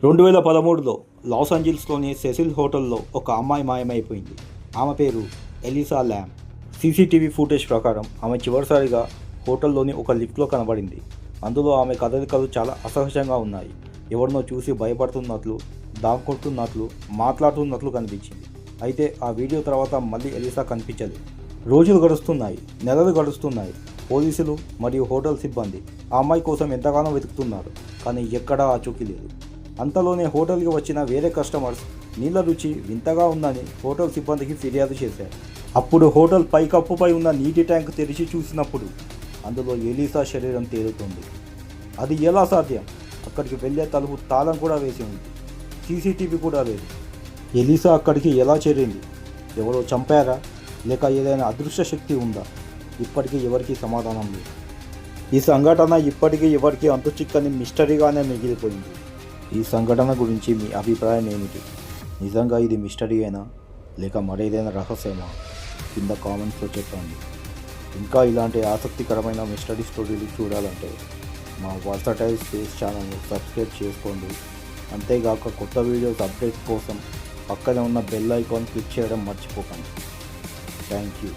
2013లో loss ఏంజల్స్లోని Cecil హోటల్లో ఒక అమ్మాయి మాయమైపోయింది. ఆమె పేరు ఎలిసా ల్యామ్. సీసీటీవీ ఫుటేజ్ ప్రకారం ఆమె చివరిసారిగా హోటల్లోని ఒక లిఫ్ట్లో కనబడింది. అందులో ఆమె కదలికలు చాలా అసహజంగా ఉన్నాయి. ఎవరినో చూసి భయపడుతున్నట్లు, దాక్కుంటున్నట్లు, మాట్లాడుతున్నట్లు కనిపించింది. అయితే ఆ వీడియో తర్వాత మళ్ళీ ఎలిసా కనిపించలేదు. రోజులు గడుస్తున్నాయి, నెలలు గడుస్తున్నాయి. పోలీసులు మరియు హోటల్ సిబ్బంది ఆ అమ్మాయి కోసం ఎంతగానో వెతుకుతున్నారు, కానీ ఎక్కడా ఆచూకీ లేదు. అంతలోనే హోటల్కి వచ్చిన వేరే కస్టమర్స్ నీళ్ళ రుచి వింతగా ఉందని హోటల్ సిబ్బందికి ఫిర్యాదు చేశారు. అప్పుడు హోటల్ పైకప్పుపై ఉన్న నీటి ట్యాంక్ తెరిచి చూసినప్పుడు అందులో ఎలిసా శరీరం తేలుతుంది. అది ఎలా సాధ్యం? అక్కడికి వెళ్ళే తలుపు తాళం కూడా వేసి ఉంది. సీసీటీవీ కూడా లేదు. ఎలిసా అక్కడికి ఎలా చేరింది? ఎవరో చంపారా, లేక ఏదైనా అదృశ్య శక్తి ఉందా? ఇప్పటికీ ఎవరికీ సమాధానం లేదు. ఈ సంఘటన ఇప్పటికీ ఎవరికీ అంతుచిక్కని మిస్టరీగానే మిగిలిపోయింది. ఈ సంఘటన గురించి మీ అభిప్రాయం ఏమిటి? నిజంగా ఇది మిస్టరీ అయినా, లేక మరేదైనా రహస్యమా? కింద కామెంట్స్లో చెప్పండి. ఇంకా ఇలాంటి ఆసక్తికరమైన మిస్టరీ స్టోరీలు చూడాలంటే మా వర్సటైల్ స్పేస్ ఛానల్ని సబ్స్క్రైబ్ చేసుకోండి. అంతేగాక కొత్త వీడియోస్ అప్డేట్ కోసం పక్కనే ఉన్న బెల్ ఐకాన్ క్లిక్ చేయడం మర్చిపోకండి. Thank you.